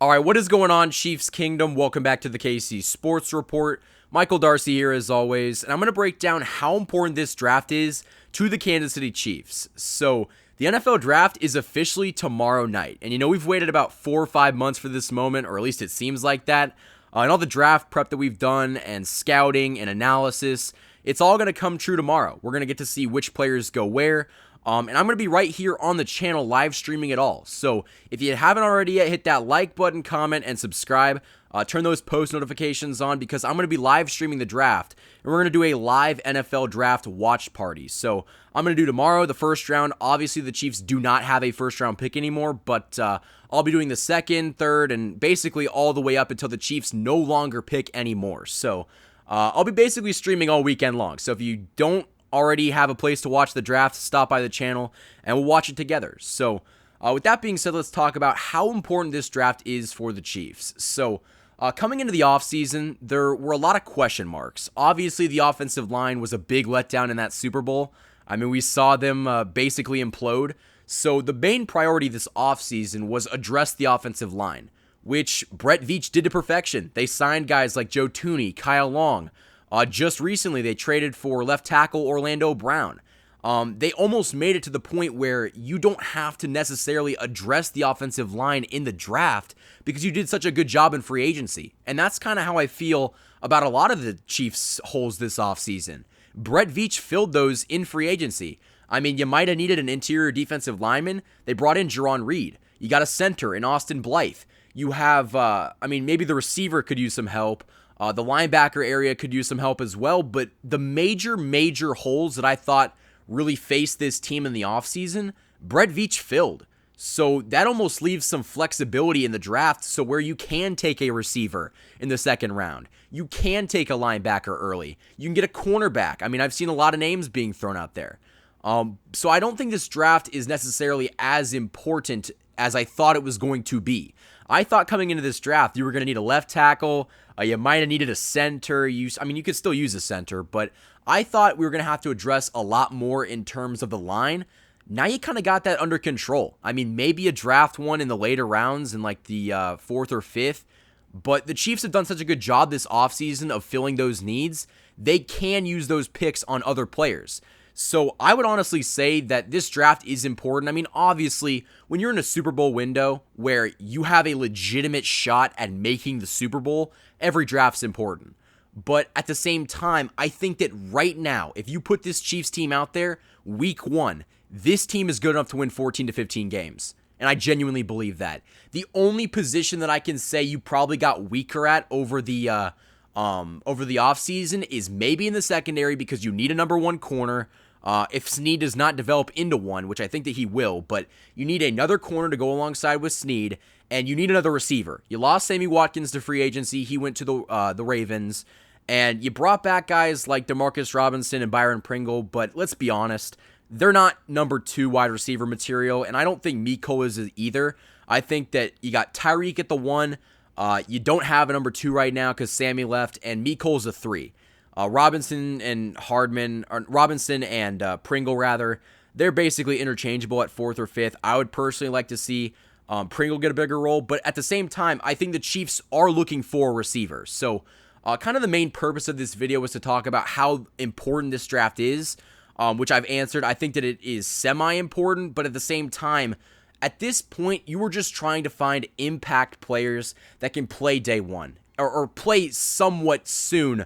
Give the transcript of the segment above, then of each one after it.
All right, what is going on, Chiefs Kingdom? Welcome back to the KC Sports Report. Michael Darcy here as always, and I'm going to break down how important this draft is to the Kansas City Chiefs. So, the NFL draft is officially tomorrow night, and we've waited about 4 or 5 months for this moment, or at least it seems like that. And all the draft prep that we've done, and scouting, and analysis, it's all going to come true tomorrow. We're going to get to see which players go where. And I'm going to be right here on the channel live streaming it all. So if you haven't already yet, hit that like button, comment, and subscribe. Turn those post notifications on because I'm going to be live streaming the draft. And we're going to do a live NFL draft watch party. So I'm going to do tomorrow the first round. Obviously, the Chiefs do not have a first round pick anymore, but I'll be doing the second, third, and basically all the way up until the Chiefs no longer pick anymore. So I'll be basically streaming all weekend long. So if you don't already have a place to watch the draft, stop by the channel and we'll watch it together. So with that being said, let's talk about how important this draft is for the Chiefs. So coming into the offseason, there were a lot of question marks. Obviously, the offensive line was a big letdown in that Super Bowl. I mean, we saw them basically implode. So the main priority this offseason was address the offensive line, which Brett Veach did to perfection. They signed guys like Joe Thuney, Kyle Long. Just recently, they traded for left tackle Orlando Brown. They almost made it to the point where you don't have to necessarily address the offensive line in the draft because you did such a good job in free agency. And that's kind of how I feel about a lot of the Chiefs' holes this offseason. Brett Veach filled those in free agency. I mean, you might have needed an interior defensive lineman. They brought in Jerron Reed. You got a center in Austin Blythe. You have, maybe the receiver could use some help. The linebacker area could use some help as well, but the major holes that I thought really faced this team in the offseason, Brett Veach filled. So that almost leaves some flexibility in the draft so where you can take a receiver in the second round. You can take a linebacker early. You can get a cornerback. I mean, I've seen a lot of names being thrown out there. So I don't think this draft is necessarily as important as I thought it was going to be. I thought coming into this draft, you were going to need a left tackle. You might have needed a center. You could still use a center, but I thought we were going to have to address a lot more in terms of the line. Now you kind of got that under control. I mean, maybe a draft one in the later rounds in like the 4th or 5th, but the Chiefs have done such a good job this offseason of filling those needs. They can use those picks on other players. So I would honestly say that this draft is important. I mean, obviously, when you're in a Super Bowl window where you have a legitimate shot at making the Super Bowl, every draft's important. But at the same time, I think that right now, if you put this Chiefs team out there, week 1, this team is good enough to win 14 to 15 games. And I genuinely believe that. The only position that I can say you probably got weaker at over the offseason is maybe in the secondary because you need a number 1 corner. If Snead does not develop into one, which I think that he will, but you need another corner to go alongside with Snead, and you need another receiver. You lost Sammy Watkins to free agency. He went to the Ravens, and you brought back guys like Demarcus Robinson and Byron Pringle, but let's be honest, they're not number 2 wide receiver material, and I don't think Mecole is either. I think that you got Tyreek at the 1. You don't have a number 2 right now because Sammy left, and Mecole's a 3. Robinson and Pringle, they're basically interchangeable at 4th or 5th. I would personally like to see Pringle get a bigger role, but at the same time, I think the Chiefs are looking for receivers. So kind of the main purpose of this video was to talk about how important this draft is, which I've answered. I think that it is semi-important, but at the same time, at this point, you were just trying to find impact players that can play day 1 or play somewhat soon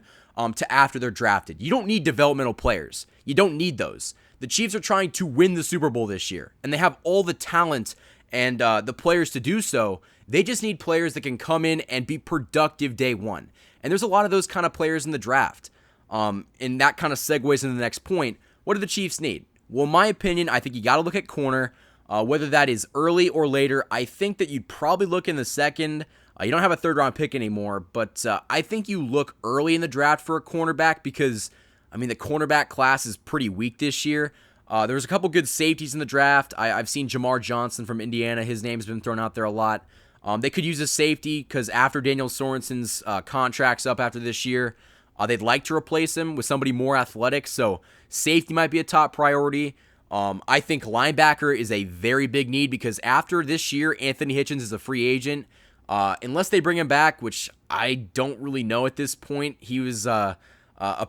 to after they're drafted. You don't need developmental players. You don't need those. The Chiefs are trying to win the Super Bowl this year, and they have all the talent and the players to do so. They just need players that can come in and be productive day 1. And there's a lot of those kind of players in the draft. And that kind of segues into the next point. What do the Chiefs need? Well, in my opinion, I think you got to look at corner. Whether that is early or later, I think that you'd probably look in the second. You don't have a 3rd round pick anymore, but I think you look early in the draft for a cornerback because, the cornerback class is pretty weak this year. There's a couple good safeties in the draft. I've seen Jamar Johnson from Indiana. His name's been thrown out there a lot. They could use a safety because after Daniel Sorensen's contract's up after this year, they'd like to replace him with somebody more athletic, so safety might be a top priority. I think linebacker is a very big need because after this year, Anthony Hitchens is a free agent. Unless they bring him back, which I don't really know at this point. He was a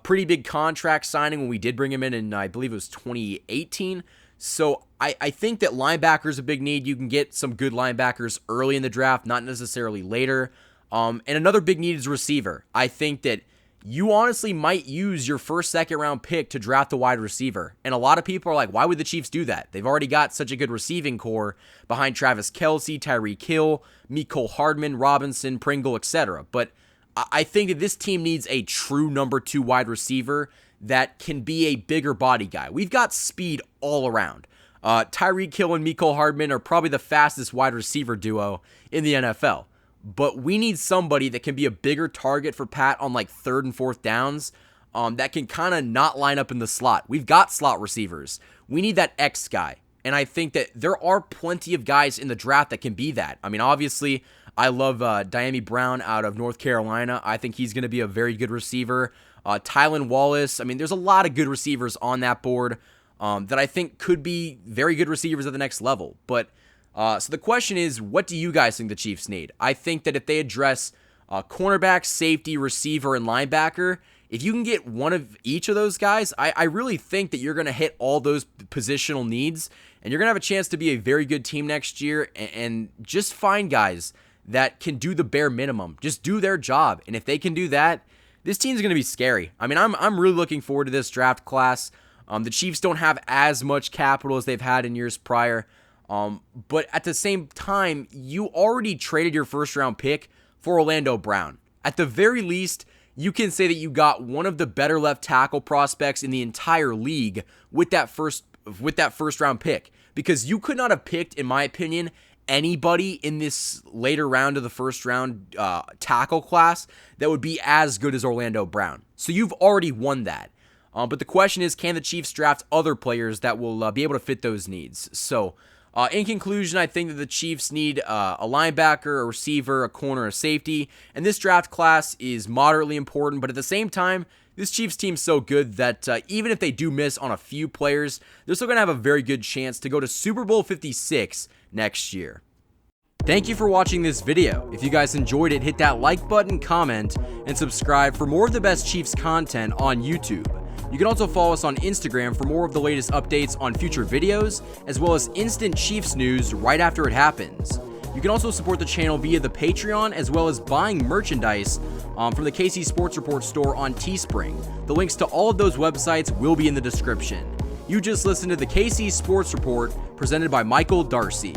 pretty big contract signing when we did bring him in I believe it was 2018. So I think that linebacker is a big need. You can get some good linebackers early in the draft, not necessarily later. And another big need is receiver. I think that you honestly might use your first, second round pick to draft a wide receiver. And a lot of people are like, why would the Chiefs do that? They've already got such a good receiving core behind Travis Kelce, Tyreek Hill, Mecole Hardman, Robinson, Pringle, etc. But I think that this team needs a true number 2 wide receiver that can be a bigger body guy. We've got speed all around. Tyreek Hill and Mecole Hardman are probably the fastest wide receiver duo in the NFL. But we need somebody that can be a bigger target for Pat on like 3rd and 4th downs that can kind of not line up in the slot. We've got slot receivers. We need that X guy. And I think that there are plenty of guys in the draft that can be that. I mean, obviously, I love Dyami Brown out of North Carolina. I think he's going to be a very good receiver. Tylan Wallace. I mean, there's a lot of good receivers on that board that I think could be very good receivers at the next level. But so the question is, what do you guys think the Chiefs need? I think that if they address cornerback, safety, receiver, and linebacker, if you can get one of each of those guys, I really think that you're going to hit all those positional needs, and you're going to have a chance to be a very good team next year, and just find guys that can do the bare minimum. Just do their job, and if they can do that, this team's going to be scary. I mean, I'm really looking forward to this draft class. The Chiefs don't have as much capital as they've had in years prior. But at the same time, you already traded your first-round pick for Orlando Brown. At the very least, you can say that you got one of the better left tackle prospects in the entire league with that first-round pick, because you could not have picked, in my opinion, anybody in this later round of the first-round tackle class that would be as good as Orlando Brown. So you've already won that. But the question is, can the Chiefs draft other players that will be able to fit those needs? So, in conclusion, I think that the Chiefs need a linebacker, a receiver, a corner, a safety, and this draft class is moderately important, but at the same time, this Chiefs team's so good that even if they do miss on a few players, they're still going to have a very good chance to go to Super Bowl 56 next year. Thank you for watching this video. If you guys enjoyed it, hit that like button, comment, and subscribe for more of the best Chiefs content on YouTube. You can also follow us on Instagram for more of the latest updates on future videos, as well as instant Chiefs news right after it happens. You can also support the channel via the Patreon, as well as buying merchandise from the KC Sports Report store on Teespring. The links to all of those websites will be in the description. You just listened to the KC Sports Report, presented by Michael Darcy.